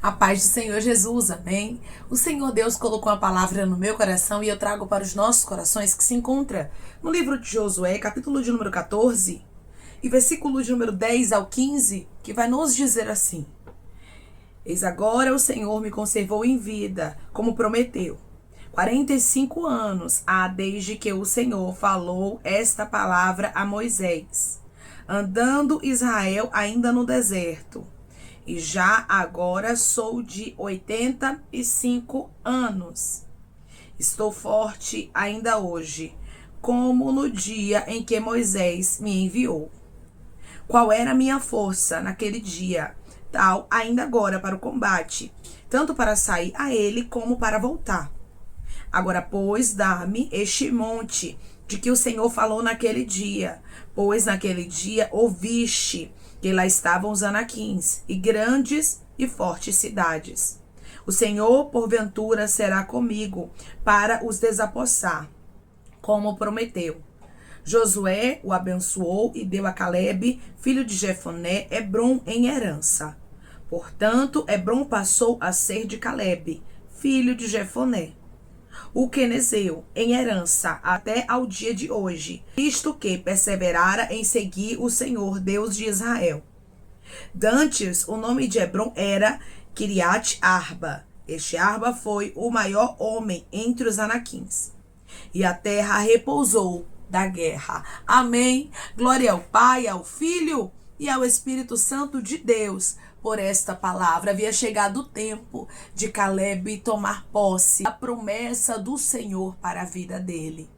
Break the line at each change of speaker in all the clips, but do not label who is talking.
A paz do Senhor Jesus, amém? O Senhor Deus colocou uma palavra no meu coração e eu trago para os nossos corações que se encontra no livro de Josué, capítulo de número 14 e versículo de número 10 ao 15, que vai nos dizer assim: Eis agora o Senhor me conservou em vida, como prometeu. 45 anos há desde que o Senhor falou esta palavra a Moisés, andando Israel ainda no deserto. E já agora sou de 85 anos. Estou forte ainda hoje, como no dia em que Moisés me enviou. Qual era a minha força naquele dia, tal ainda agora para o combate, tanto para sair a ele como para voltar. Agora, pois, dá-me este monte de que o Senhor falou naquele dia, pois naquele dia ouviste que lá estavam os anaquins, e grandes e fortes cidades. O Senhor, porventura, será comigo para os desapossar, como prometeu. Josué o abençoou e deu a Calebe, filho de Jefoné, Hebrom em herança. Portanto, Hebrom passou a ser de Calebe, filho de Jefoné, o quenezeu, em herança até ao dia de hoje, visto que perseverara em seguir o Senhor, Deus de Israel. Dantes, o nome de Hebrom era Kiriat Arba. Este Arba foi o maior homem entre os anaquins. E a terra repousou da guerra. Amém. Glória ao Pai, ao Filho e ao Espírito Santo de Deus. Por esta palavra havia chegado o tempo de Calebe tomar posse da promessa do Senhor para a vida dele.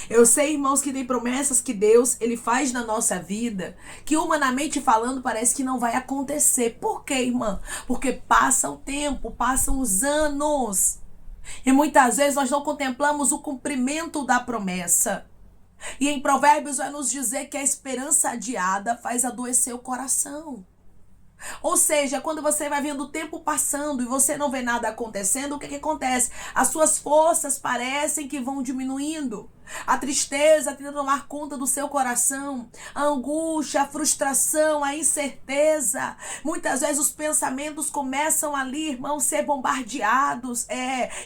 Eu sei, irmãos, que tem promessas que Deus ele faz na nossa vida que, humanamente falando, parece que não vai acontecer. Por quê, irmã? Porque passa o tempo, passam os anos. E muitas vezes nós não contemplamos o cumprimento da promessa. E em Provérbios vai nos dizer que a esperança adiada faz adoecer o coração. Ou seja, quando você vai vendo o tempo passando e você não vê nada acontecendo, o que acontece? As suas forças parecem que vão diminuindo. A tristeza tenta tomar conta do seu coração, a angústia, a frustração, a incerteza. Muitas vezes os pensamentos começam ali, irmãos, ser bombardeados.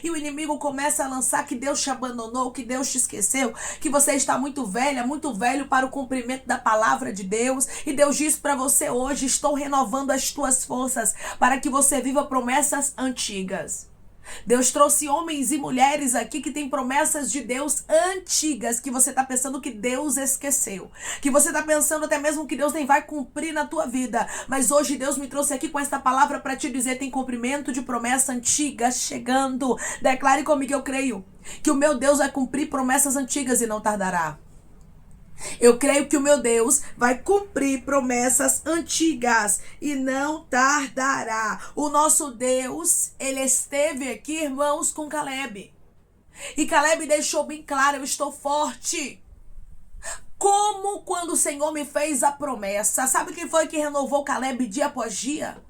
E o inimigo começa a lançar que Deus te abandonou, que Deus te esqueceu, que você está muito velha, muito velho para o cumprimento da palavra de Deus. E Deus diz para você hoje: estou renovando as tuas forças para que você viva promessas antigas. Deus trouxe homens e mulheres aqui que têm promessas de Deus antigas, que você está pensando que Deus esqueceu, que você está pensando até mesmo que Deus nem vai cumprir na tua vida, mas hoje Deus me trouxe aqui com esta palavra para te dizer: tem cumprimento de promessa antiga chegando. Declare comigo: eu creio que o meu Deus vai cumprir promessas antigas e não tardará. Eu creio que o meu Deus vai cumprir promessas antigas e não tardará. O nosso Deus, ele esteve aqui, irmãos, com Calebe. E Calebe deixou bem claro: eu estou forte. Como quando o Senhor me fez a promessa. Sabe quem foi que renovou Calebe dia após dia?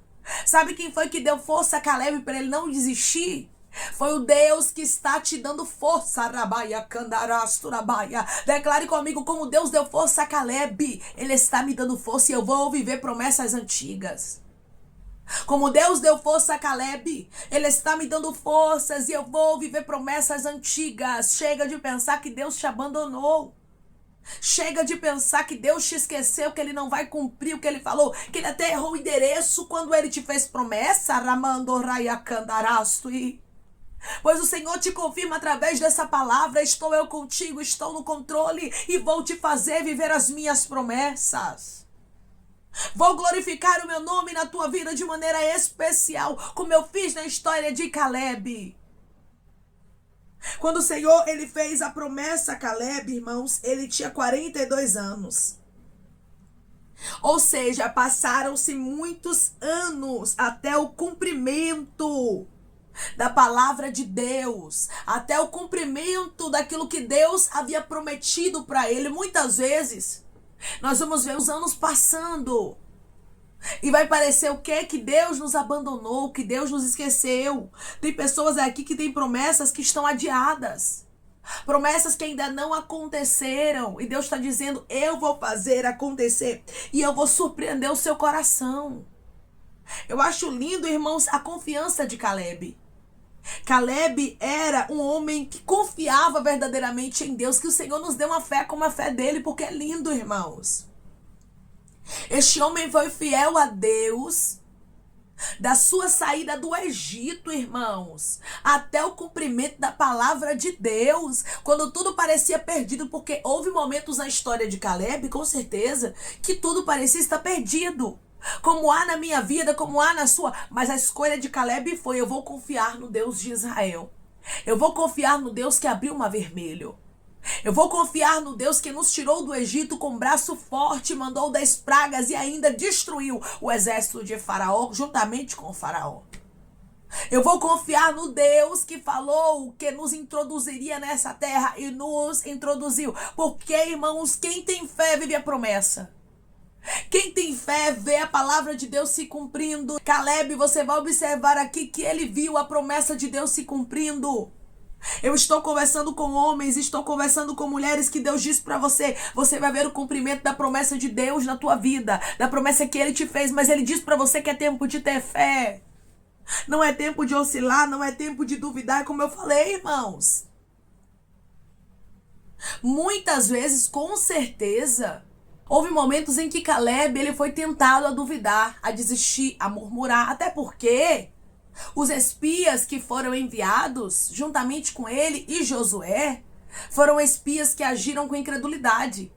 Sabe quem foi que deu força a Calebe para ele não desistir? Foi o Deus que está te dando força. Rabaia, Candarasturabaya. Declare comigo: como Deus deu força a Calebe, ele está me dando força e eu vou viver promessas antigas. Como Deus deu força a Calebe, ele está me dando forças e eu vou viver promessas antigas. Chega de pensar que Deus te abandonou. Chega de pensar que Deus te esqueceu, que ele não vai cumprir o que ele falou, que ele até errou o endereço quando ele te fez promessa. Ramandoraya Candarastui. Pois o Senhor te confirma através dessa palavra: estou eu contigo, estou no controle e vou te fazer viver as minhas promessas. Vou glorificar o meu nome na tua vida de maneira especial, como eu fiz na história de Calebe. Quando o Senhor ele fez a promessa a Calebe, irmãos, ele tinha 42 anos. Ou seja, passaram-se muitos anos até o cumprimento da palavra de Deus, até o cumprimento daquilo que Deus havia prometido para ele. Muitas vezes nós vamos ver os anos passando e vai parecer o quê? Que Deus nos abandonou, que Deus nos esqueceu. Tem pessoas aqui que têm promessas que estão adiadas, promessas que ainda não aconteceram, e Deus está dizendo: eu vou fazer acontecer e eu vou surpreender o seu coração. Eu acho lindo, irmãos, a confiança de Caleb. Caleb era um homem que confiava verdadeiramente em Deus, que o Senhor nos deu uma fé como a fé dele, porque é lindo, irmãos. Este homem foi fiel a Deus, da sua saída do Egito, irmãos, até o cumprimento da palavra de Deus, quando tudo parecia perdido, porque houve momentos na história de Caleb, com certeza, que tudo parecia estar perdido. Como há na minha vida, como há na sua. Mas a escolha de Caleb foi: eu vou confiar no Deus de Israel. Eu vou confiar no Deus que abriu o mar vermelho. Eu vou confiar no Deus que nos tirou do Egito com braço forte, mandou 10 pragas e ainda destruiu o exército de Faraó, juntamente com o Faraó. Eu vou confiar no Deus que falou que nos introduziria nessa terra e nos introduziu. Porque, irmãos, quem tem fé vive a promessa. Quem tem fé vê a palavra de Deus se cumprindo. Caleb, você vai observar aqui que ele viu a promessa de Deus se cumprindo. Eu estou conversando com homens, estou conversando com mulheres que Deus disse para você. Você vai ver o cumprimento da promessa de Deus na tua vida, da promessa que Ele te fez, mas Ele diz para você que é tempo de ter fé. Não é tempo de oscilar, não é tempo de duvidar, como eu falei, irmãos. Muitas vezes, com certeza, houve momentos em que Caleb ele foi tentado a duvidar, a desistir, a murmurar, até porque os espias que foram enviados juntamente com ele e Josué foram espias que agiram com incredulidade.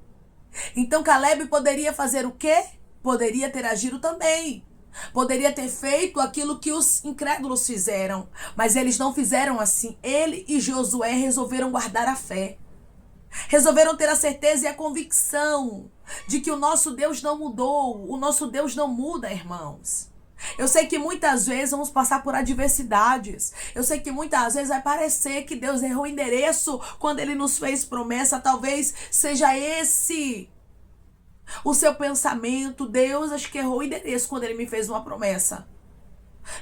Então Caleb poderia fazer o quê? Poderia ter agido também. Poderia ter feito aquilo que os incrédulos fizeram, mas eles não fizeram assim. Ele e Josué resolveram guardar a fé. Resolveram ter a certeza e a convicção de que o nosso Deus não mudou. O nosso Deus não muda, irmãos. Eu sei que muitas vezes vamos passar por adversidades. Eu sei que muitas vezes vai parecer que Deus errou o endereço quando Ele nos fez promessa. Talvez seja esse o seu pensamento. Deus, acho que errou o endereço quando Ele me fez uma promessa.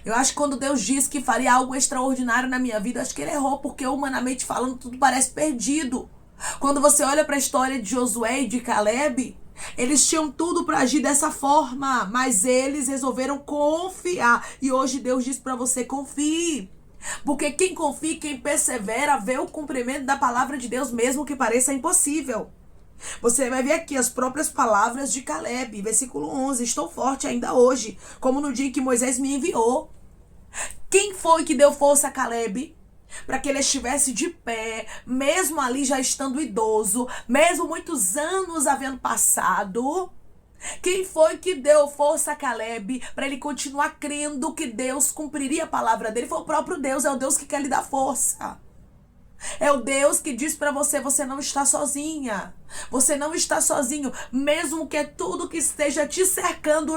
Eu acho que quando Deus disse que faria algo extraordinário na minha vida, acho que Ele errou, porque humanamente falando tudo parece perdido. Quando você olha para a história de Josué e de Caleb, eles tinham tudo para agir dessa forma, mas eles resolveram confiar. E hoje Deus diz para você: confie. Porque quem confia, quem persevera, vê o cumprimento da palavra de Deus, mesmo que pareça impossível. Você vai ver aqui as próprias palavras de Caleb, versículo 11. Estou forte ainda hoje, como no dia em que Moisés me enviou. Quem foi que deu força a Caleb? Para que ele estivesse de pé, mesmo ali já estando idoso, mesmo muitos anos havendo passado. Quem foi que deu força a Caleb para ele continuar crendo que Deus cumpriria a palavra dele? Foi o próprio Deus, é o Deus que quer lhe dar força. É o Deus que diz para você: você não está sozinha. Você não está sozinho. Mesmo que tudo que esteja te cercando,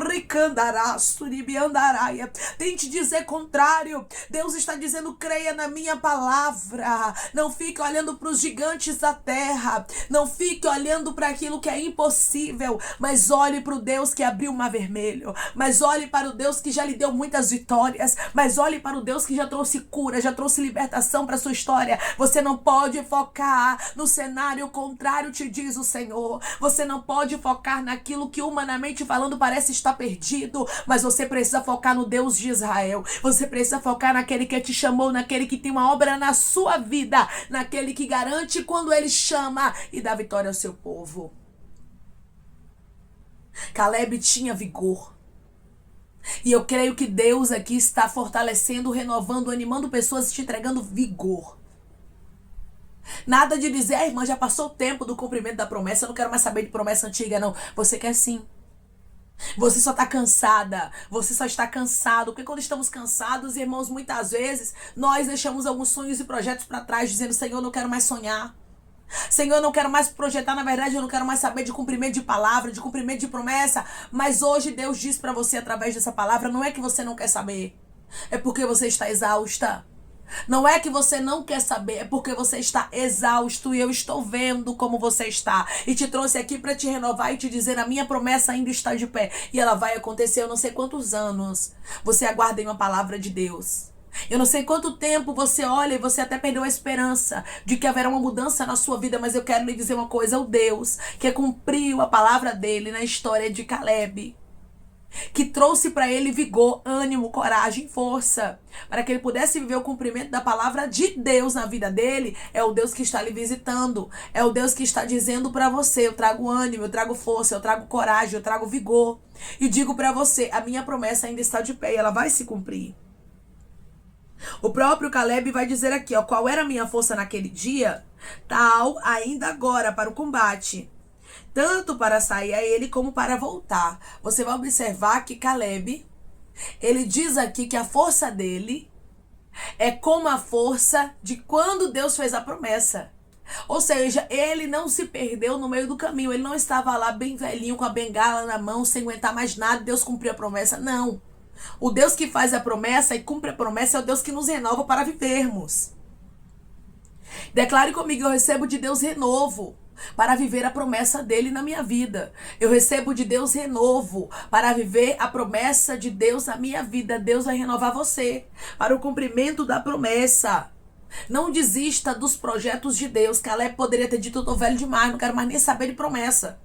tente dizer contrário. Deus está dizendo: creia na minha palavra. Não fique olhando para os gigantes da terra. Não fique olhando para aquilo que é impossível. Mas olhe para o Deus que abriu o mar vermelho. Mas olhe para o Deus que já lhe deu muitas vitórias. Mas olhe para o Deus que já trouxe cura, já trouxe libertação para a sua história. Você não pode focar no cenário contrário, te diz o Senhor. Você não pode focar naquilo que humanamente falando parece estar perdido, mas você precisa focar no Deus de Israel. Você precisa focar naquele que te chamou, naquele que tem uma obra na sua vida, naquele que garante quando Ele chama e dá vitória ao seu povo. Caleb tinha vigor. E eu creio que Deus aqui está fortalecendo, renovando, animando pessoas, te entregando vigor. Nada de dizer: irmã, já passou o tempo do cumprimento da promessa, eu não quero mais saber de promessa antiga, não. Você quer sim. Você só está cansada, você só está cansado, porque quando estamos cansados, irmãos, muitas vezes nós deixamos alguns sonhos e projetos para trás, dizendo: Senhor, eu não quero mais sonhar. Senhor, eu não quero mais projetar, na verdade eu não quero mais saber de cumprimento de palavra, de cumprimento de promessa. Mas hoje Deus diz para você através dessa palavra: não é que você não quer saber, é porque você está exausta. Não é que você não quer saber, é porque você está exausto, e eu estou vendo como você está. E te trouxe aqui para te renovar e te dizer: a minha promessa ainda está de pé. E ela vai acontecer. Eu não sei quantos anos você aguarda em uma palavra de Deus. Eu não sei quanto tempo você olha e você até perdeu a esperança de que haverá uma mudança na sua vida. Mas eu quero lhe dizer uma coisa: o Deus que cumpriu a palavra dele na história de Caleb, que trouxe para ele vigor, ânimo, coragem, força, para que ele pudesse viver o cumprimento da palavra de Deus na vida dele. É o Deus que está lhe visitando, é o Deus que está dizendo para você: eu trago ânimo, eu trago força, eu trago coragem, eu trago vigor, e digo para você, a minha promessa ainda está de pé e ela vai se cumprir. O próprio Caleb vai dizer aqui, ó: qual era a minha força naquele dia, tal ainda agora para o combate, tanto para sair a ele como para voltar. Você vai observar que Caleb, ele diz aqui que a força dele é como a força de quando Deus fez a promessa. Ou seja, ele não se perdeu no meio do caminho. Ele não estava lá bem velhinho com a bengala na mão, sem aguentar mais nada, Deus cumpriu a promessa. Não. O Deus que faz a promessa e cumpre a promessa é o Deus que nos renova para vivermos. Declare comigo: eu recebo de Deus renovo para viver a promessa dele na minha vida. Eu recebo de Deus renovo para viver a promessa de Deus na minha vida. Deus vai renovar você para o cumprimento da promessa. Não desista dos projetos de Deus. Caleb poderia ter dito: eu tô velho demais, não quero mais nem saber de promessa.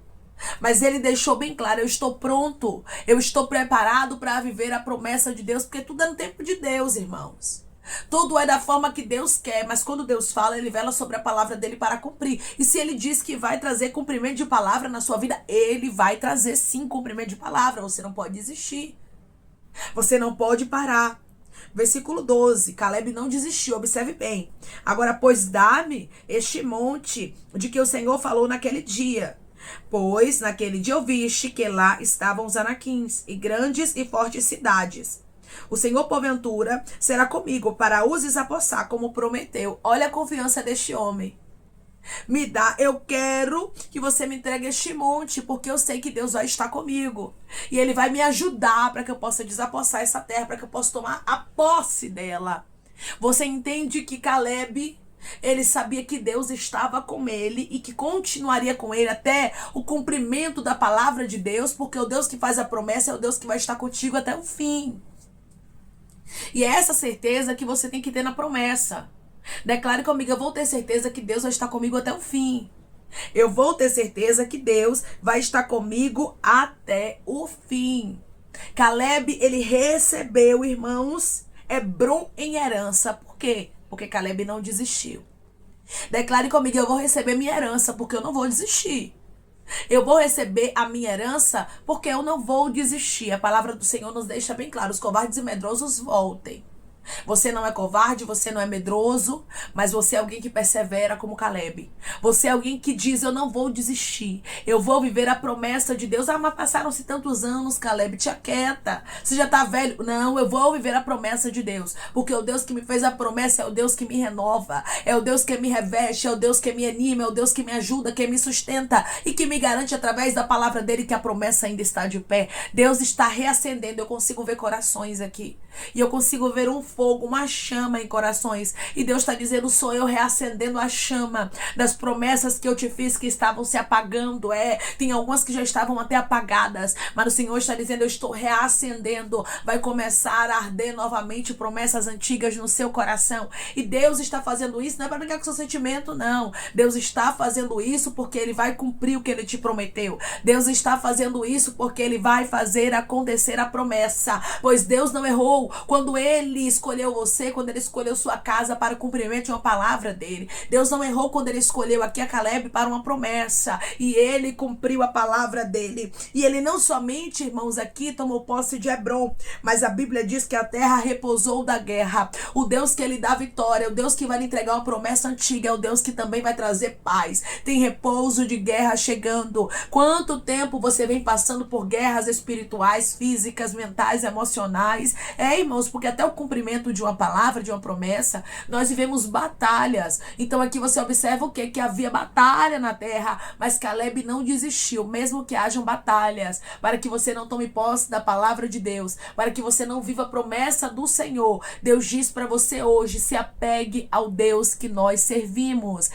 Mas ele deixou bem claro: eu estou pronto, eu estou preparado para viver a promessa de Deus, porque tudo é no tempo de Deus, irmãos. Tudo é da forma que Deus quer, mas quando Deus fala, ele vela sobre a palavra dele para cumprir. E se ele diz que vai trazer cumprimento de palavra na sua vida, ele vai trazer sim cumprimento de palavra. Você não pode desistir. Você não pode parar. Versículo 12, Caleb não desistiu, observe bem. Agora, pois dá-me este monte de que o Senhor falou naquele dia. Pois naquele dia ouviste que lá estavam os anaquins e grandes e fortes cidades. O Senhor, porventura, será comigo para os desapossar, como prometeu. Olha a confiança deste homem. Me dá, eu quero que você me entregue este monte, porque eu sei que Deus vai estar comigo. E Ele vai me ajudar para que eu possa desapossar essa terra, para que eu possa tomar a posse dela. Você entende que Caleb, ele sabia que Deus estava com ele e que continuaria com ele até o cumprimento da palavra de Deus, porque o Deus que faz a promessa é o Deus que vai estar contigo até o fim. E é essa certeza que você tem que ter na promessa. Declare comigo: eu vou ter certeza que Deus vai estar comigo até o fim. Eu vou ter certeza que Deus vai estar comigo até o fim. Caleb, ele recebeu, irmãos, Hebrom em herança. Por quê? Porque Caleb não desistiu. Declare comigo: eu vou receber minha herança, porque eu não vou desistir. Eu vou receber a minha herança porque eu não vou desistir. A palavra do Senhor nos deixa bem claro: os covardes e medrosos voltem. Você não é covarde, você não é medroso, mas você é alguém que persevera como Caleb. Você é alguém que diz: eu não vou desistir, eu vou viver a promessa de Deus. Ah, mas passaram-se tantos anos, Caleb, te aquieta, você já tá velho. Não, eu vou viver a promessa de Deus, porque o Deus que me fez a promessa é o Deus que me renova, é o Deus que me reveste, é o Deus que me anima, é o Deus que me ajuda, que me sustenta e que me garante através da palavra dele que a promessa ainda está de pé. Deus está reacendendo. Eu consigo ver corações aqui e eu consigo ver um fogo, uma chama em corações. E Deus está dizendo: sou eu reacendendo a chama das promessas que eu te fiz que estavam se apagando. Tem algumas que já estavam até apagadas, mas o Senhor está dizendo: eu estou reacendendo. Vai começar a arder novamente promessas antigas no seu coração. E Deus está fazendo isso não é para brincar com seu sentimento, não. Deus está fazendo isso porque Ele vai cumprir o que Ele te prometeu. Deus está fazendo isso porque Ele vai fazer acontecer a promessa. Pois Deus não errou quando Ele escolheu você, quando Ele escolheu sua casa para o cumprimento de uma palavra dele. Deus não errou quando Ele escolheu aqui a Caleb para uma promessa. E Ele cumpriu a palavra dele. E Ele não somente, irmãos, aqui tomou posse de Hebrom, mas a Bíblia diz que a terra repousou da guerra. O Deus que Ele dá vitória, o Deus que vai lhe entregar uma promessa antiga, é o Deus que também vai trazer paz. Tem repouso de guerra chegando. Quanto tempo você vem passando por guerras espirituais, físicas, mentais, emocionais? Irmãos, porque até o cumprimento de uma palavra, de uma promessa, nós vivemos batalhas. Então aqui você observa o quê? Que havia batalha na terra, mas Caleb não desistiu, mesmo que hajam batalhas, para que você não tome posse da palavra de Deus, para que você não viva a promessa do Senhor. Deus diz para você hoje: se apegue ao Deus que nós servimos.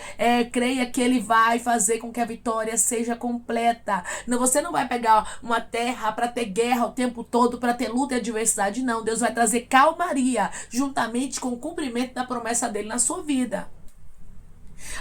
Creia que Ele vai fazer com que a vitória seja completa. Não, você não vai pegar uma terra para ter guerra o tempo todo, para ter luta e adversidade, não. Deus vai trazer calmaria juntamente com o cumprimento da promessa dele na sua vida.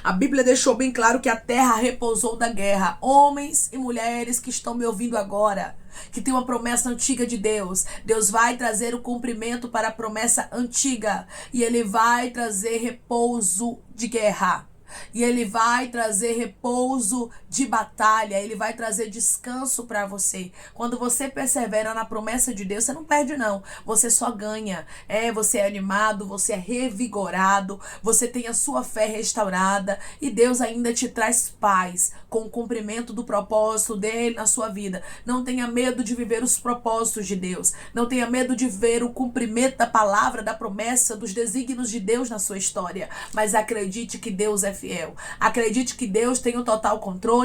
A Bíblia deixou bem claro que a terra repousou da guerra. Homens e mulheres que estão me ouvindo agora, que tem uma promessa antiga de Deus, Deus vai trazer o cumprimento para a promessa antiga. E Ele vai trazer repouso de guerra. E Ele vai trazer repouso de batalha. Ele vai trazer descanso para você. Quando você persevera na promessa de Deus, você não perde não. Você só ganha. Você é animado, você é revigorado, você tem a sua fé restaurada. E Deus ainda te traz paz com o cumprimento do propósito dele na sua vida. Não tenha medo de viver os propósitos de Deus. Não tenha medo de ver o cumprimento da palavra, da promessa, dos desígnios de Deus na sua história. Mas acredite que Deus é fiel. Acredite que Deus tem o total controle.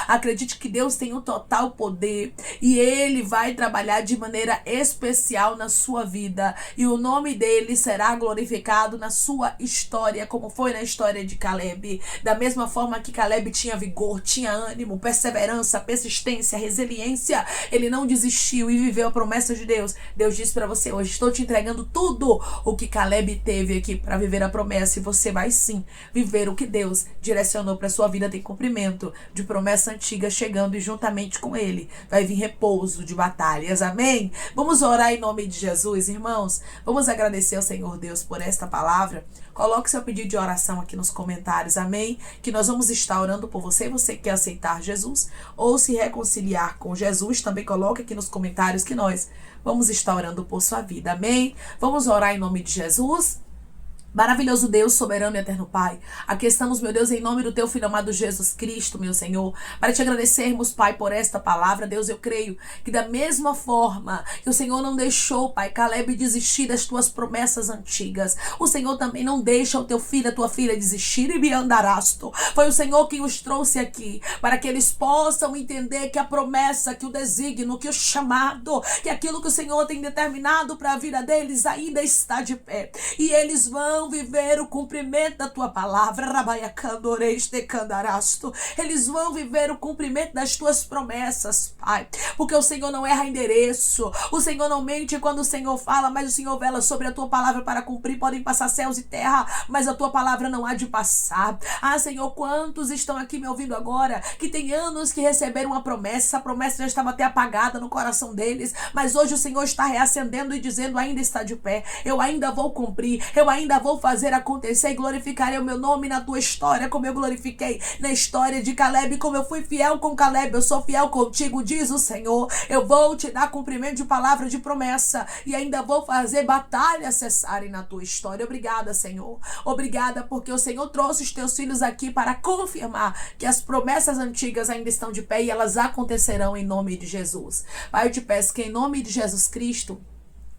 Acredite que Deus tem o total poder. E Ele vai trabalhar de maneira especial na sua vida. E o nome dele será glorificado na sua história, como foi na história de Caleb. Da mesma forma que Caleb tinha vigor, tinha ânimo, perseverança, persistência, resiliência. Ele não desistiu e viveu a promessa de Deus. Deus disse para você hoje: estou te entregando tudo o que Caleb teve aqui para viver a promessa. E você vai sim viver o que Deus direcionou para sua vida. Tem cumprimento de promessa antiga chegando, e juntamente com ele vai vir repouso de batalhas. Amém? Vamos orar em nome de Jesus, irmãos. Vamos agradecer ao Senhor Deus por esta palavra. Coloque seu pedido de oração aqui nos comentários, amém? Que nós vamos estar orando por você. Você quer aceitar Jesus ou se reconciliar com Jesus, também coloque aqui nos comentários que nós vamos estar orando por sua vida, amém? Vamos orar em nome de Jesus. Maravilhoso Deus, soberano e eterno Pai, aqui estamos, meu Deus, em nome do Teu Filho amado Jesus Cristo, meu Senhor, para Te agradecermos, Pai, por esta palavra. Deus, eu creio que da mesma forma que o Senhor não deixou, Pai, Caleb desistir das Tuas promessas antigas, o Senhor também não deixa o Teu filho, a Tua filha desistir. E me andarasto. Foi o Senhor quem os trouxe aqui, para que eles possam entender que a promessa, que o desígnio, que o chamado, que aquilo que o Senhor tem determinado para a vida deles ainda está de pé. E eles vão viver o cumprimento da Tua palavra. Eles vão viver o cumprimento das Tuas promessas, Pai, porque o Senhor não erra endereço, o Senhor não mente quando o Senhor fala, mas o Senhor vela sobre a Tua palavra para cumprir. Podem passar céus e terra, mas a Tua palavra não há de passar. Senhor, quantos estão aqui me ouvindo agora, que tem anos que receberam uma promessa, essa promessa já estava até apagada no coração deles, mas hoje o Senhor está reacendendo e dizendo: ainda está de pé, eu ainda vou cumprir, eu ainda vou fazer acontecer, e glorificarei o meu nome na tua história, como eu glorifiquei na história de Caleb, como eu fui fiel com Caleb, eu sou fiel contigo, diz o Senhor. Eu vou te dar cumprimento de palavra de promessa, e ainda vou fazer batalhas cessarem na tua história. Obrigada, Senhor. Obrigada porque o Senhor trouxe os teus filhos aqui para confirmar que as promessas antigas ainda estão de pé, e elas acontecerão em nome de Jesus. Pai, eu te peço que em nome de Jesus Cristo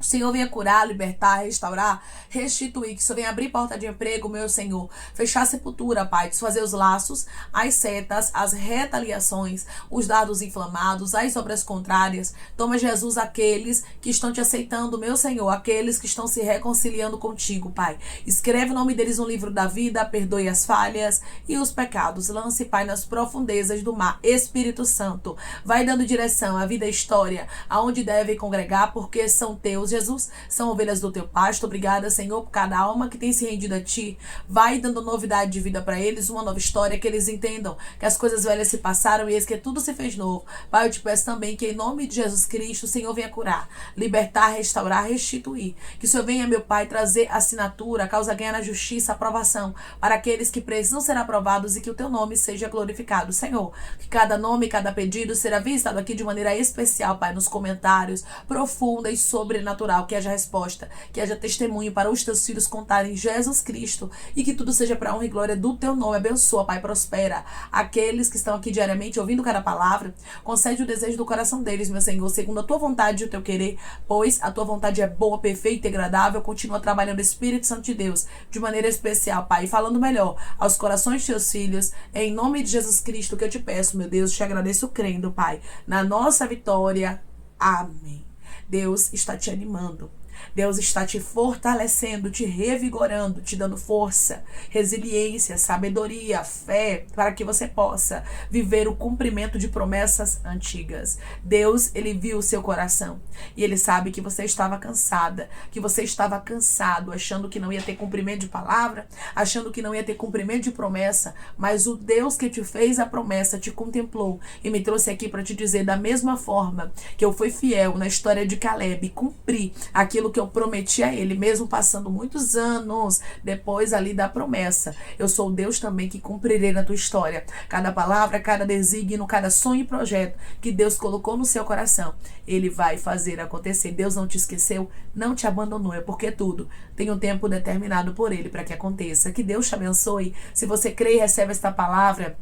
o Senhor venha curar, libertar, restaurar, restituir. Que o Senhor venha abrir porta de emprego, meu Senhor. Fechar a sepultura, Pai. Desfazer os laços, as setas, as retaliações, os dardos inflamados, as obras contrárias. Toma, Jesus, aqueles que estão te aceitando, meu Senhor. Aqueles que estão se reconciliando contigo, Pai. Escreve o nome deles no livro da vida. Perdoe as falhas e os pecados. Lance, Pai, nas profundezas do mar. Espírito Santo, vai dando direção à vida e história, aonde devem congregar, porque são teus, Jesus, são ovelhas do teu pasto. Obrigada, Senhor, por cada alma que tem se rendido a ti. Vai dando novidade de vida para eles, uma nova história, que eles entendam que as coisas velhas se passaram e eis que tudo se fez novo. Pai, eu te peço também que em nome de Jesus Cristo o Senhor venha curar, libertar, restaurar, restituir. Que o Senhor venha, meu Pai, trazer assinatura, causa ganha na justiça, aprovação para aqueles que precisam ser aprovados, e que o teu nome seja glorificado, Senhor. Que cada nome, cada pedido será visitado aqui de maneira especial, Pai, nos comentários, profunda e sobrenatural. Que haja resposta, que haja testemunho para os teus filhos contarem Jesus Cristo, e que tudo seja para honra e glória do teu nome. Abençoa, Pai, prospera aqueles que estão aqui diariamente ouvindo cada palavra. Concede o desejo do coração deles, meu Senhor, segundo a tua vontade e o teu querer, pois a tua vontade é boa, perfeita e agradável. Continua trabalhando o Espírito Santo de Deus de maneira especial, Pai, falando melhor aos corações de teus filhos. Em nome de Jesus Cristo que eu te peço, meu Deus, te agradeço crendo, Pai, na nossa vitória. Amém. Deus está te animando Deus está te fortalecendo, te revigorando, te dando força, resiliência, sabedoria, fé, para que você possa viver o cumprimento de promessas antigas. Deus, ele viu o seu coração e ele sabe que você estava cansada, que você estava cansado, achando que não ia ter cumprimento de palavra, achando que não ia ter cumprimento de promessa, mas o Deus que te fez a promessa te contemplou e me trouxe aqui para te dizer, da mesma forma que eu fui fiel na história de Caleb, cumpri aquilo que eu prometi a ele, mesmo passando muitos anos depois ali da promessa. Eu sou Deus também que cumprirei na tua história. Cada palavra, cada desígnio, cada sonho e projeto que Deus colocou no seu coração, ele vai fazer acontecer. Deus não te esqueceu, não te abandonou, é porque tudo tem um tempo determinado por ele para que aconteça. Que Deus te abençoe. Se você crê e recebe esta palavra,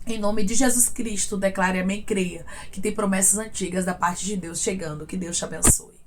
em nome de Jesus Cristo, declare amém, creia que tem promessas antigas da parte de Deus chegando. Que Deus te abençoe.